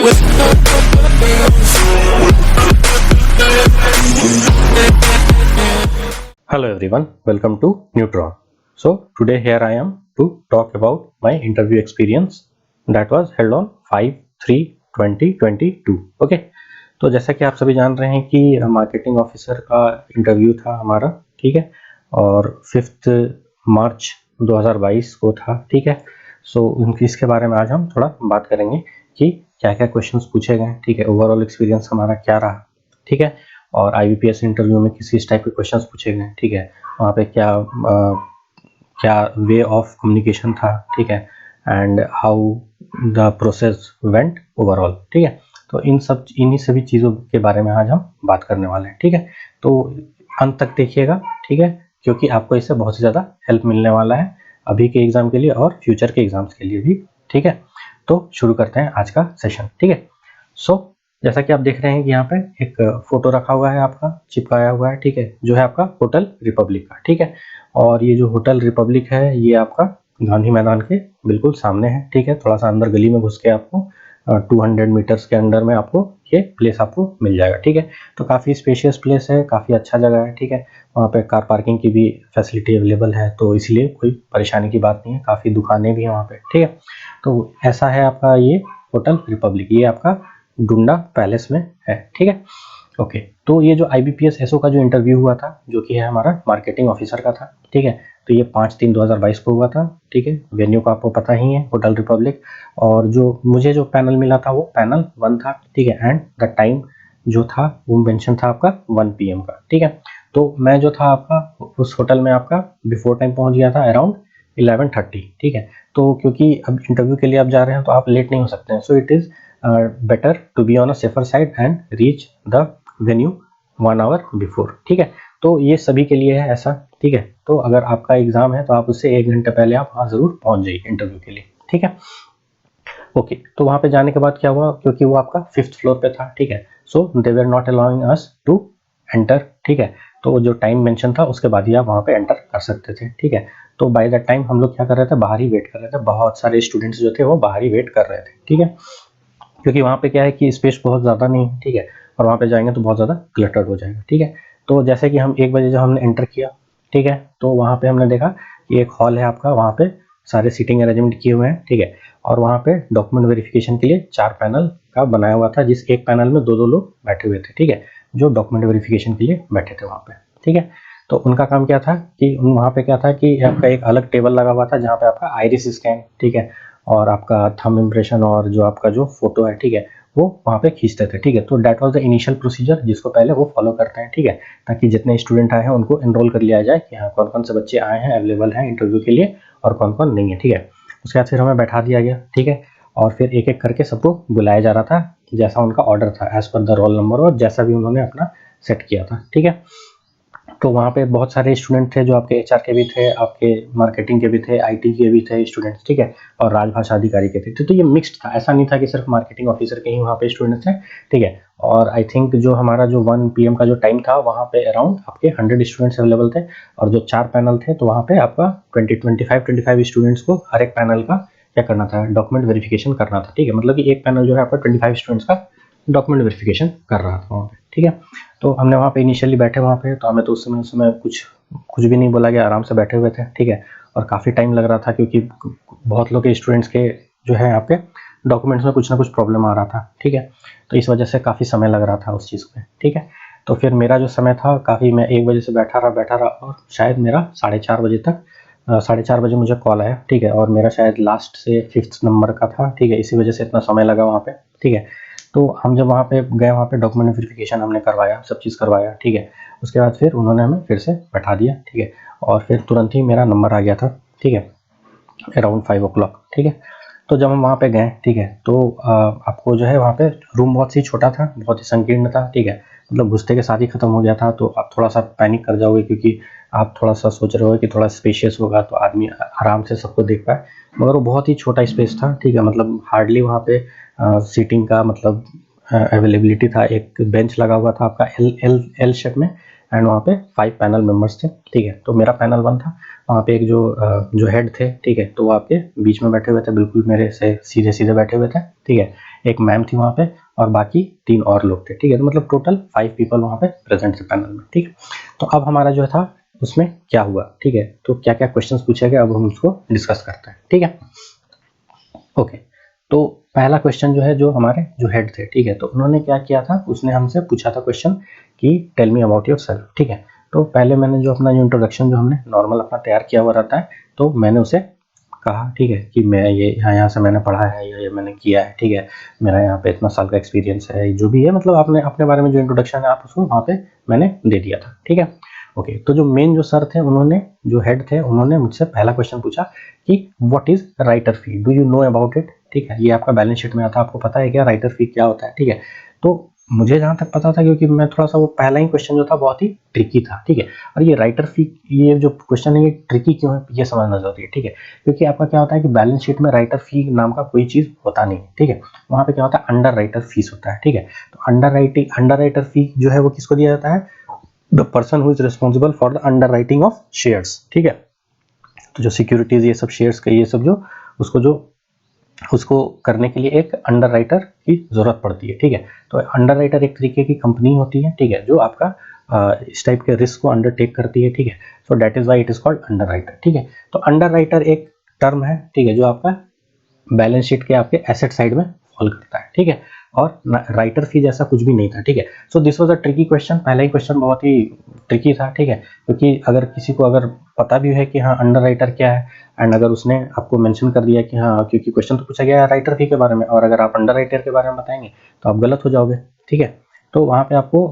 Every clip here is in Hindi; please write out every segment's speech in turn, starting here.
Hello everyone, welcome to Neutron. So today here I am to talk about my interview experience that was held on 5/3/2022. Okay, तो जैसा कि आप सभी जान रहे हैं कि मार्केटिंग ऑफिसर का इंटरव्यू था हमारा, ठीक है, और 5 मार्च 2022 को था, ठीक है। सो इसके बारे में आज हम थोड़ा बात करेंगे कि क्या क्या क्वेश्चंस पूछे गए, ठीक है, ओवरऑल एक्सपीरियंस हमारा क्या रहा, ठीक है, और IBPS इंटरव्यू में किस टाइप के क्वेश्चंस पूछे गए, ठीक है, वहाँ पे क्या वे ऑफ कम्युनिकेशन था, ठीक है, and how the process went overall, ठीक है। तो इन्हीं सभी चीज़ों के बारे में आज हम बात करने वाले हैं, ठीक है। तो अंत तक देखिएगा, ठीक है, क्योंकि आपको इससे बहुत ही ज़्यादा हेल्प मिलने वाला है अभी के एग्ज़ाम के लिए और फ्यूचर के एग्ज़ाम्स के लिए भी, ठीक है। तो शुरू करते हैं आज का सेशन, ठीक है। सो जैसा कि आप देख रहे हैं कि यहाँ पे एक फोटो रखा हुआ है, आपका चिपकाया हुआ है, ठीक है, जो है आपका होटल रिपब्लिक का, ठीक है। और ये जो होटल रिपब्लिक है ये आपका गांधी मैदान के बिल्कुल सामने है, ठीक है। थोड़ा सा अंदर गली में घुस के आपको 200 मीटर्स के अंदर में आपको ये प्लेस आपको मिल जाएगा, ठीक है। तो काफ़ी स्पेशियस प्लेस है, काफ़ी अच्छा जगह है, ठीक है। वहाँ पे कार पार्किंग की भी फैसिलिटी अवेलेबल है, तो इसलिए कोई परेशानी की बात नहीं है, काफ़ी दुकानें भी हैं वहाँ पे, ठीक है। तो ऐसा है आपका ये होटल रिपब्लिक, ये आपका डुंडा पैलेस में है, ठीक है। ओके, तो ये जो IBPS SO का जो इंटरव्यू हुआ था, जो कि है हमारा मार्केटिंग ऑफिसर का था, ठीक है। तो ये 5/3/2022 को हुआ था, ठीक है। वेन्यू का आपको पता ही है, होटल रिपब्लिक। और जो मुझे जो पैनल मिला था वो पैनल 1 था, ठीक है। एंड द टाइम जो था वो मेंशन था आपका 1 PM का, ठीक है। तो मैं जो था आपका उस होटल में आपका बिफोर टाइम पहुंच गया था अराउंड 11:30, ठीक है। तो क्योंकि अब इंटरव्यू के लिए आप जा रहे हैं तो आप लेट नहीं हो सकते हैं, so it is better to be on a safer side and reach the venue 1 hour before, ठीक है। तो ये सभी के लिए है ऐसा, ठीक है। तो अगर आपका एग्जाम है तो आप उससे 1 घंटे पहले आप वहाँ ज़रूर पहुँच जाइए इंटरव्यू के लिए, ठीक है। ओके, तो वहाँ पे जाने के बाद क्या हुआ, क्योंकि वो आपका 5th फ्लोर पे था, ठीक है। So they were not allowing us to enter, ठीक है। तो जो टाइम मेंशन था उसके बाद ही आप वहाँ पे एंटर कर सकते थे, ठीक है। तो बाय दैट टाइम हम लोग क्या कर रहे थे, बाहर ही वेट कर रहे थे, बहुत सारे स्टूडेंट्स जो थे वो बाहर ही वेट कर रहे थे, ठीक है। क्योंकि वहाँ पे क्या है कि स्पेस बहुत ज़्यादा नहीं है, ठीक है, और वहाँ पे जाएंगे तो बहुत ज़्यादा क्लटर्ड हो जाएगा, ठीक है। तो जैसे कि हम 1 बजे जब हमने एंटर किया, ठीक है, तो वहाँ पे हमने देखा कि एक हॉल है आपका, वहाँ पे सारे सीटिंग अरेंजमेंट किए हुए हैं, ठीक है। और वहाँ पे डॉक्यूमेंट वेरिफिकेशन के लिए 4 पैनल का बनाया हुआ था, जिस एक पैनल में 2-2 लोग बैठे हुए थे, ठीक है, जो डॉक्यूमेंट वेरिफिकेशन के लिए बैठे थे वहाँ पे, ठीक है। तो उनका काम क्या था कि वहाँ पे क्या था कि आपका एक अलग टेबल लगा हुआ था जहाँ पे आपका आइरिस स्कैन, ठीक है, और आपका थंब इम्प्रेशन और जो आपका जो फोटो है, ठीक है, वो वहाँ पे खींचते थे, ठीक है। तो that was the initial procedure जिसको पहले वो फॉलो करते हैं, ठीक है, ताकि जितने स्टूडेंट आए हैं उनको एनरोल कर लिया जाए कि हाँ कौन कौन से बच्चे आए हैं, अवेलेबल हैं इंटरव्यू के लिए और कौन कौन नहीं है, ठीक है। उसके बाद फिर हमें बैठा दिया गया, ठीक है, और फिर एक एक करके सबको बुलाया जा रहा था जैसा उनका ऑर्डर था, as per the roll number और जैसा भी उन्होंने अपना सेट किया था, ठीक है। तो वहाँ पे बहुत सारे स्टूडेंट थे जो आपके HR के भी थे, आपके मार्केटिंग के भी थे, IT के भी थे स्टूडेंट्स, ठीक है, और राजभाषा अधिकारी के थे। तो ये मिक्स्ड था, ऐसा नहीं था कि सिर्फ मार्केटिंग ऑफिसर के ही वहाँ पे स्टूडेंट्स थे, ठीक है। और आई थिंक जो हमारा जो 1 PM का जो टाइम था वहाँ पे अराउंड आपके 100 स्टूडेंट्स अवेलेबल थे, और जो 4 पैनल थे तो वहाँ पे आपका 25 स्टूडेंट्स को हर एक पैनल का क्या करना था, डॉक्यूमेंट वेरिफिकेशन करना था, ठीक है। मतलब कि एक पैनल जो है आपका 25 स्टूडेंट्स का डॉक्यूमेंट वेरिफिकेशन कर रहा था वहाँ पे, ठीक है। तो हमने वहाँ पे इनिशियली बैठे वहाँ पे, तो हमें तो उस समय कुछ भी नहीं बोला गया, आराम से बैठे हुए थे, ठीक है। और काफ़ी टाइम लग रहा था क्योंकि बहुत लोग के स्टूडेंट्स के जो है आपके डॉक्यूमेंट्स में कुछ ना कुछ प्रॉब्लम आ रहा था, ठीक है। तो इस वजह से काफ़ी समय लग रहा था उस चीज़ में, ठीक है। तो फिर मेरा जो समय था काफ़ी, मैं 1 बजे से बैठा रहा और शायद मेरा 4:30 बजे तक 4:30 बजे मुझे कॉल आया, ठीक है, और मेरा शायद लास्ट से 5th नंबर का था, ठीक है, इसी वजह से इतना समय लगा वहाँ पे, ठीक है। तो हम जब वहाँ पे गए, वहाँ पे डॉक्यूमेंट वेरिफिकेशन हमने करवाया, सब चीज़ करवाया, ठीक है। उसके बाद फिर उन्होंने हमें फिर से बैठा दिया, ठीक है, और फिर तुरंत ही मेरा नंबर आ गया था, ठीक है, अराउंड 5 o'clock, ठीक है। तो जब हम वहाँ पे गए, ठीक है, तो आपको जो है वहाँ पे रूम बहुत ही छोटा था, बहुत ही संकीर्ण था, ठीक है, मतलब घुसते के साथ ही खत्म हो गया था। तो आप थोड़ा सा पैनिक कर जाओगे क्योंकि आप थोड़ा सा सोच रहे हो कि थोड़ा स्पेशियस होगा तो आदमी आराम से सबको देख पाए, मगर वो बहुत ही छोटा स्पेस था, ठीक है, मतलब हार्डली वहाँ पे सीटिंग का मतलब अवेलेबिलिटी था। एक बेंच लगा हुआ था आपका एल शेप में, एंड वहाँ पे 5 पैनल मेंबर्स थे, ठीक है। तो मेरा पैनल 1 था, वहाँ पे एक जो हेड थे, ठीक है, तो वो आपके बीच में बैठे हुए थे, बिल्कुल मेरे से सीधे सीधे बैठे हुए थे, ठीक है। एक मैम थी वहाँ पे और बाकी 3 और लोग थे, ठीक है। तो मतलब टोटल 5 पीपल वहाँ पे प्रेजेंट थे पैनल में, ठीक है। तो अब हमारा जो था उसमें क्या हुआ, ठीक है, तो क्या क्या क्वेश्चंस पूछे गए अब हम उसको डिस्कस करते हैं, ठीक है। ओके, तो पहला क्वेश्चन जो है, जो हमारे जो हेड थे, ठीक है, तो उन्होंने क्या किया था, उसने हमसे पूछा था क्वेश्चन कि टेल मी अबाउट योरसेल्फ, ठीक है। तो पहले मैंने जो अपना जो इंट्रोडक्शन जो हमने नॉर्मल अपना तैयार किया हुआ रहता है, तो मैंने उसे कहा, ठीक है, कि मैं ये यहाँ से मैंने पढ़ा है, ये मैंने किया है, ठीक है, मेरा यहाँ पे इतना साल का एक्सपीरियंस है, जो भी है, मतलब आपने अपने बारे में जो इंट्रोडक्शन है आप उसको वहाँ पे मैंने दे दिया था, ठीक है। ओके, तो जो मेन जो सर थे, उन्होंने जो हेड थे, उन्होंने मुझसे पहला क्वेश्चन पूछा कि what is writer fee, do you know about it, ठीक है। ये आपका बैलेंस शीट में आता है, आपको पता है क्या राइटर फी क्या होता है, ठीक है। तो मुझे जहाँ तक पता था, क्योंकि मैं थोड़ा सा वो पहला ही क्वेश्चन जो था बहुत ही ट्रिकी था, ठीक है। और ये राइटर फी, ये जो क्वेश्चन है ये ट्रिकी क्यों है, ये समझना जरूरी है, ठीक है। क्योंकि आपका क्या होता है कि बैलेंस शीट में राइटर फी नाम का कोई चीज होता नहीं, ठीक है। वहाँ पे क्या होता है, अंडर राइटर फीस होता है, ठीक है। तो अंडर राइटर फी जो है वो किसको दिया जाता है, the person who is responsible for the under writing of shares, ठीक है। तो जो सिक्योरिटीज ये सब शेयर्स का ये सब जो उसको करने के लिए एक अंडर राइटर की जरूरत पड़ती है, ठीक है। तो अंडर राइटर एक तरीके की कंपनी होती है, ठीक है, जो आपका इस टाइप के रिस्क को अंडरटेक करती है, ठीक है। So that is why it is called under writer, ठीक है। तो अंडर राइटर एक टर्म है, ठीक है, जो आपका बैलेंस शीट के आपके एसेट साइड में फॉल करता है, ठीक है। और राइटर फी जैसा कुछ भी नहीं था, ठीक है। So this was a tricky question, पहला ही क्वेश्चन बहुत ही ट्रिकी था, ठीक है। क्योंकि अगर किसी को अगर पता भी है कि हाँ अंडर राइटर क्या है, एंड अगर उसने आपको मेंशन कर दिया कि हाँ, क्योंकि क्वेश्चन तो पूछा गया है राइटर फी के बारे में, और अगर आप अंडर राइटर के बारे में बताएंगे तो आप गलत हो जाओगे, ठीक है। तो वहाँ पे आपको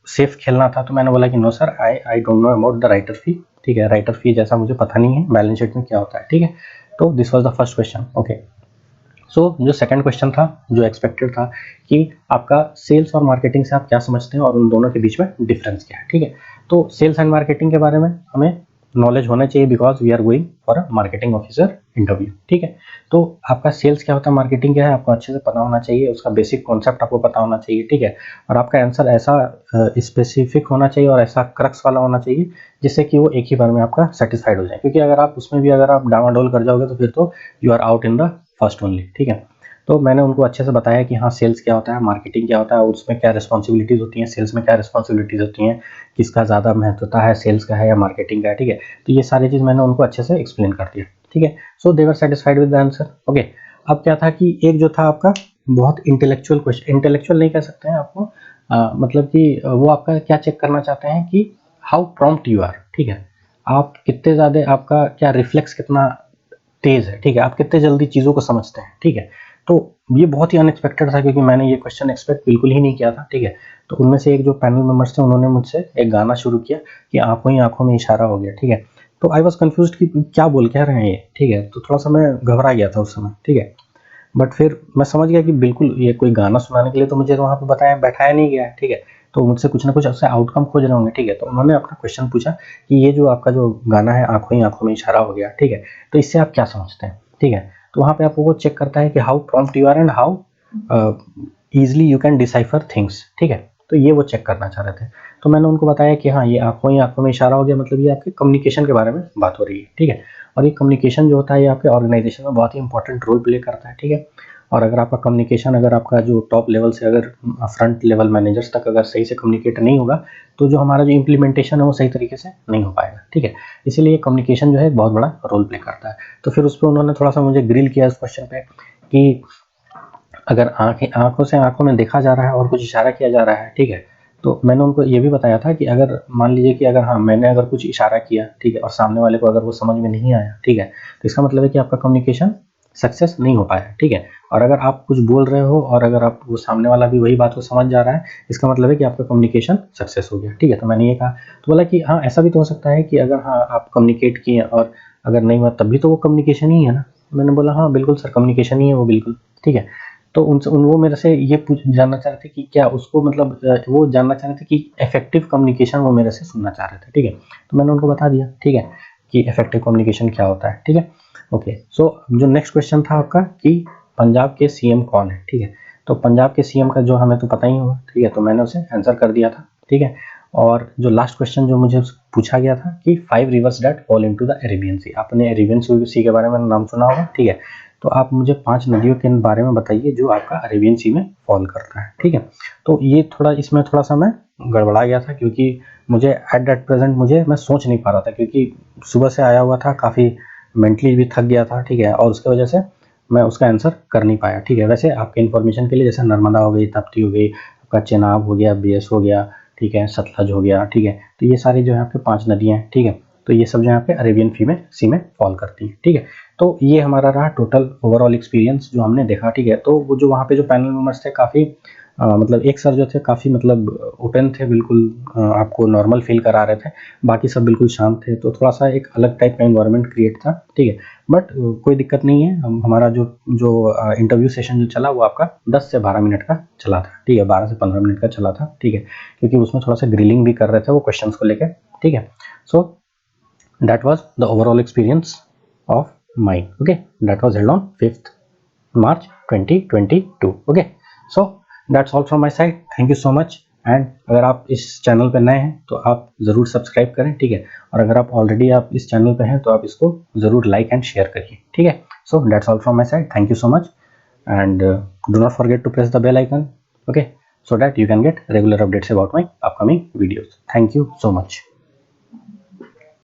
सेफ खेलना था, तो मैंने बोला कि no sir, I don't know about the writer fee, ठीक है। राइटर फी जैसा मुझे पता नहीं है बैलेंस शीट में क्या होता है, ठीक है। तो this was the first question. Okay, so जो सेकंड क्वेश्चन था, जो एक्सपेक्टेड था कि आपका सेल्स और मार्केटिंग से आप क्या समझते हैं और उन दोनों के बीच में डिफरेंस क्या है, ठीक है। तो सेल्स एंड मार्केटिंग के बारे में हमें नॉलेज होना चाहिए, because we are going for a marketing officer interview, ठीक है। तो आपका सेल्स क्या होता है, मार्केटिंग क्या है, आपको अच्छे से पता होना चाहिए, उसका बेसिक कॉन्सेप्ट आपको पता होना चाहिए, ठीक है। और आपका आंसर ऐसा स्पेसिफिक होना चाहिए और ऐसा क्रक्स वाला होना चाहिए जिससे कि वो एक ही बार में आपका सेटिस्फाइड हो जाए, क्योंकि अगर आप उसमें भी अगर आप डामाडोल कर जाओगे तो फिर तो you are out in the first only, ठीक है। तो मैंने उनको अच्छे से बताया कि हाँ सेल्स क्या होता है, मार्केटिंग क्या होता है, उसमें क्या रिस्पॉन्सिबिलिटीज होती हैं, सेल्स में क्या रिस्पॉन्सिबिलिटीज होती हैं, किसका ज़्यादा महत्वता है, सेल्स का है या मार्केटिंग का है, ठीक है। तो ये सारी चीज़ मैंने उनको अच्छे से एक्सप्लेन कर दिया, ठीक है। So they were satisfied with the answer. Okay, अब क्या था कि एक जो था आपका बहुत इंटेलेक्चुअल क्वेश्चन, इंटेलेक्चुअल नहीं कह सकते हैं आपको, मतलब कि वो आपका क्या चेक करना चाहते हैं कि हाउ प्रॉम्प्ट यू आर, ठीक है। आप कितने ज़्यादा, आपका क्या रिफ्लेक्स कितना तेज है, ठीक है, आप कितने जल्दी चीज़ों को समझते हैं, ठीक है। तो ये बहुत ही अनएक्सपेक्टेड था, क्योंकि मैंने ये क्वेश्चन एक्सपेक्ट बिल्कुल ही नहीं किया था, ठीक है। तो उनमें से एक जो पैनल मेंबर्स थे, उन्होंने मुझसे एक गाना शुरू किया कि आंखों ही आंखों में इशारा हो गया, ठीक है। तो आई वॉज कन्फ्यूज कि क्या बोल कह रहे हैं ये, ठीक है। तो थोड़ा सा मैं घबरा गया था उस समय, ठीक है। बट फिर मैं समझ गया कि बिल्कुल ये कोई गाना सुनाने के लिए तो मुझे वहाँ पे बताया बैठाया नहीं गया है, ठीक है। तो मुझसे कुछ ना कुछ ऐसे आउटकम खोज रहे होंगे, ठीक है। तो उन्होंने अपना क्वेश्चन पूछा कि ये जो आपका जो गाना है आंखों ही आंखों में इशारा हो गया, ठीक है, तो इससे आप क्या समझते हैं, ठीक है। तो वहाँ पे आपको वो चेक करता है कि how prompt you are and how easily you can decipher things, ठीक है। तो ये वो चेक करना चाह रहे थे। तो मैंने उनको बताया कि हाँ ये आंखों ही आंखों में इशारा हो गया, मतलब ये आपके कम्युनिकेशन के बारे में बात हो रही है, ठीक है। और ये कम्युनिकेशन जो होता है ये आपके ऑर्गेनाइजेशन में बहुत ही इंपॉर्टेंट रोल प्ले करता है, ठीक है। और अगर आपका कम्युनिकेशन, अगर आपका जो टॉप लेवल से अगर फ्रंट लेवल मैनेजर्स तक अगर सही से कम्युनिकेट नहीं होगा, तो जो हमारा जो इम्प्लीमेंटेशन है वो सही तरीके से नहीं हो पाएगा, ठीक है। इसीलिए कम्युनिकेशन जो है एक बहुत बड़ा रोल प्ले करता है। तो फिर उस पर उन्होंने थोड़ा सा मुझे ग्रिल किया इस क्वेश्चन पे कि अगर आंखों से आंखों में देखा जा रहा है और कुछ इशारा किया जा रहा है, ठीक है। तो मैंने उनको ये भी बताया था कि अगर मान लीजिए कि अगर हाँ मैंने अगर कुछ इशारा किया, ठीक है, और सामने वाले को अगर वो समझ में नहीं आया, ठीक है, तो इसका मतलब है कि आपका कम्युनिकेशन सक्सेस नहीं हो पाया, ठीक है। और अगर आप कुछ बोल रहे हो और अगर आप वो सामने वाला भी वही बात को समझ जा रहा है, इसका मतलब है कि आपका कम्युनिकेशन सक्सेस हो गया, ठीक है। तो मैंने ये कहा, तो बोला कि हाँ ऐसा भी तो हो सकता है कि अगर हाँ आप कम्युनिकेट किए और अगर नहीं हुआ तब भी तो वो कम्युनिकेशन ही है ना। मैंने बोला हाँ बिल्कुल सर, कम्युनिकेशन ही है वो, बिल्कुल, ठीक है। तो उनसे वो मेरे से ये जानना चाह रहे थे कि क्या उसको मतलब वो जानना चाह रहे थे कि इफेक्टिव कम्युनिकेशन वो मेरे से सुनना चाह रहे थे, ठीक है। तो मैंने उनको बता दिया, ठीक है, कि इफेक्टिव कम्युनिकेशन क्या होता है, ठीक है। ओके, सो जो नेक्स्ट क्वेश्चन था आपका कि पंजाब के सीएम कौन है, ठीक है। तो पंजाब के सीएम का जो हमें तो पता ही होगा, ठीक है, तो मैंने उसे आंसर कर दिया था, ठीक है। और जो लास्ट क्वेश्चन जो मुझे पूछा गया था कि 5 rivers that fall into the Arabian Sea. आपने अरेबियन सी के बारे में नाम सुना होगा, ठीक है। तो आप मुझे 5 नदियों के बारे में बताइए जो आपका अरेबियन सी में फॉल करता है, ठीक है। तो ये थोड़ा इसमें थोड़ा सा मैं गड़बड़ा गया था, क्योंकि मुझे एट दैट प्रेजेंट मैं सोच नहीं पा रहा था, क्योंकि सुबह से आया हुआ था, काफ़ी मेंटली भी थक गया था, ठीक है। और उसकी वजह से मैं उसका आंसर कर नहीं पाया, ठीक है। वैसे आपके इन्फॉर्मेशन के लिए, जैसे नर्मदा हो गई, ताप्ती हो गई, आपका चेनाब हो गया, बियास हो गया, ठीक है, सतलज हो गया, ठीक है। तो ये सारी जो है आपके 5 नदियाँ हैं, ठीक है। तो ये सब जो है पे अरेबियन सी में फॉल करती है, ठीक है। तो ये हमारा रहा टोटल ओवरऑल एक्सपीरियंस जो हमने देखा, ठीक है। तो वो जो वहाँ पे जो पैनल मेंबर्स थे काफ़ी मतलब एक सर जो थे काफ़ी मतलब ओपन थे, बिल्कुल आपको नॉर्मल फील करा रहे थे। बाकी सब बिल्कुल शांत थे, तो थोड़ा सा एक अलग टाइप का इन्वायरमेंट क्रिएट था, ठीक है। बट कोई दिक्कत नहीं है। हमारा जो जो इंटरव्यू सेशन जो चला वो आपका 10 से 12 मिनट का चला था, ठीक है। 12 से 15 मिनट का चला था, ठीक है, क्योंकि उसमें थोड़ा सा ग्रिलिंग भी कर रहे थे वो क्वेश्चंस को लेकर, ठीक है। सो that was the overall experience of mine. Okay, that was held on 5th March 2022. Okay, so that's all from my side. Thank you so much. And अगर आप इस चैनल पे नए हैं तो आप ज़रूर सब्सक्राइब करें, ठीक है। और अगर आप ऑलरेडी आप इस चैनल पे हैं तो आप इसको ज़रूर लाइक एंड शेयर करिए, ठीक है। So that's all from my side. Thank you so much and do not forget to press the bell icon, okay, so that you can get regular updates about my upcoming videos. Thank you so much.